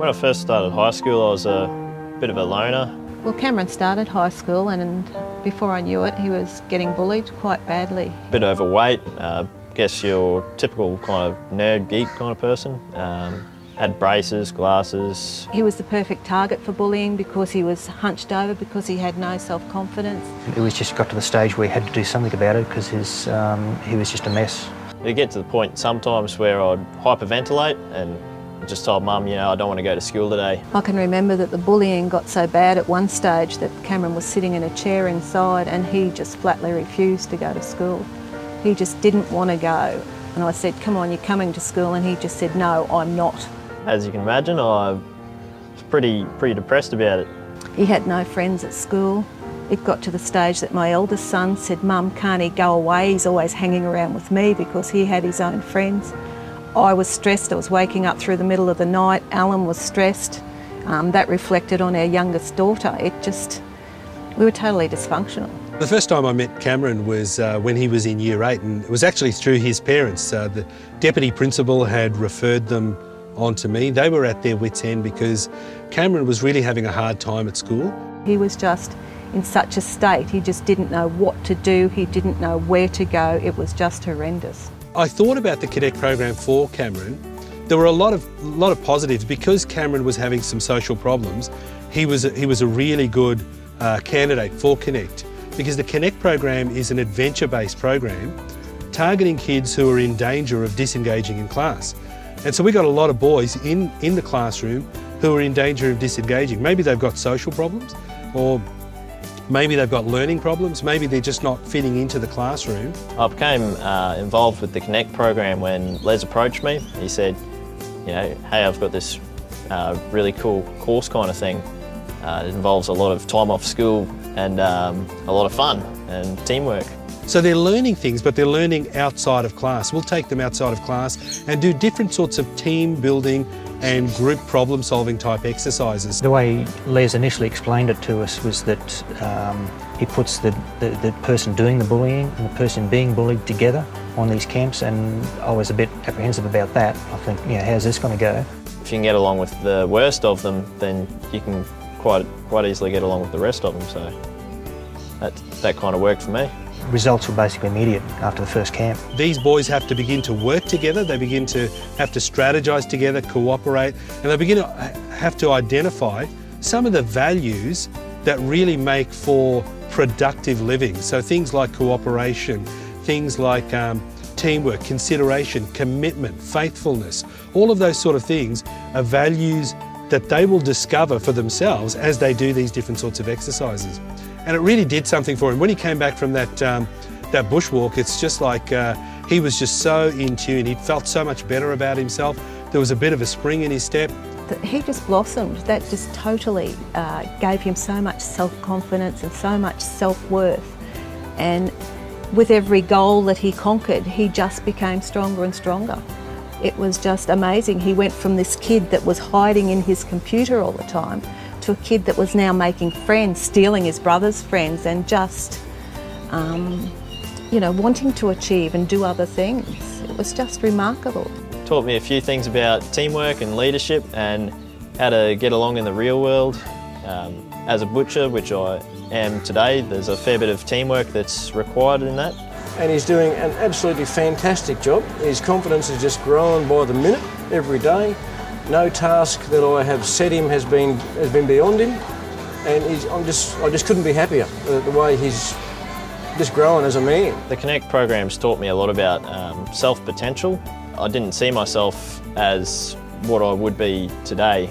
When I first started high school, I was a bit of a loner. Well, Cameron started high school and before I knew it, he was getting bullied quite badly. A bit overweight, guess your typical kind of nerd, geek kind of person. Had braces, glasses. He was the perfect target for bullying because he was hunched over, because he had no self-confidence. It was just got to the stage where he had to do something about it because he was just a mess. It get to the point sometimes where I'd hyperventilate and just told Mum, I don't want to go to school today. I can remember that the bullying got so bad at one stage that Cameron was sitting in a chair inside and he just flatly refused to go to school. He just didn't want to go. And I said, come on, you're coming to school, and he just said, no, I'm not. As you can imagine, I was pretty depressed about it. He had no friends at school. It got to the stage that my eldest son said, Mum, can't he go away? He's always hanging around with me, because he had his own friends. I was stressed. I was waking up through the middle of the night. Alan was stressed. That reflected on our youngest daughter. We were totally dysfunctional. The first time I met Cameron was when he was in Year 8, and it was actually through his parents. The deputy principal had referred them on to me. They were at their wits' end because Cameron was really having a hard time at school. He was just in such a state. He just didn't know what to do. He didn't know where to go. It was just horrendous. I thought about the Connect program for Cameron. There were a lot of positives. Because Cameron was having some social problems, he was a really good candidate for Connect, because the Connect program is an adventure-based program targeting kids who are in danger of disengaging in class. And so we got a lot of boys in the classroom who are in danger of disengaging. Maybe they've got social problems, or maybe they've got learning problems, maybe they're just not fitting into the classroom. I became involved with the Connect program when Les approached me. He said, hey, I've got this really cool course kind of thing. It involves a lot of time off school and a lot of fun and teamwork. So they're learning things, but they're learning outside of class. We'll take them outside of class and do different sorts of team building and group problem solving type exercises. The way Les initially explained it to us was that he puts the person doing the bullying and the person being bullied together on these camps, and I was a bit apprehensive about that. I think, how's this going to go? If you can get along with the worst of them, then you can quite easily get along with the rest of them, so that kind of worked for me. Results were basically immediate after the first camp. These boys have to begin to work together, they begin to have to strategise together, cooperate, and they begin to have to identify some of the values that really make for productive living. So things like cooperation, things like teamwork, consideration, commitment, faithfulness, all of those sort of things are values that they will discover for themselves as they do these different sorts of exercises. And it really did something for him. When he came back from that bushwalk, it's just like he was just so in tune. He felt so much better about himself. There was a bit of a spring in his step. He just blossomed. That just totally gave him so much self-confidence and so much self-worth. And with every goal that he conquered, he just became stronger and stronger. It was just amazing. He went from this kid that was hiding in his computer all the time to a kid that was now making friends, stealing his brother's friends, and just, wanting to achieve and do other things. It was just remarkable. Taught me a few things about teamwork and leadership and how to get along in the real world. As a butcher, which I am today, there's a fair bit of teamwork that's required in that. And he's doing an absolutely fantastic job. His confidence is just growing by the minute, every day. No task that I have set him has been beyond him, and I just couldn't be happier the way he's just growing as a man. The Connect program's taught me a lot about self-potential. I didn't see myself as what I would be today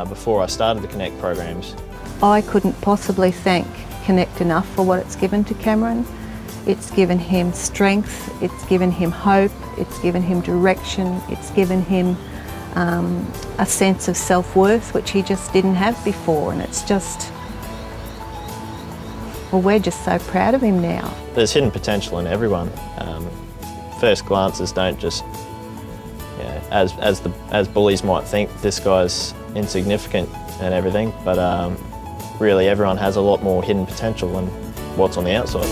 before I started the Connect programs. I couldn't possibly thank Connect enough for what it's given to Cameron. It's given him strength, it's given him hope, it's given him direction, it's given him a sense of self-worth, which he just didn't have before, and it's just, well, we're just so proud of him now. There's hidden potential in everyone. First glances don't just, as bullies might think, this guy's insignificant and everything, but really everyone has a lot more hidden potential than what's on the outside.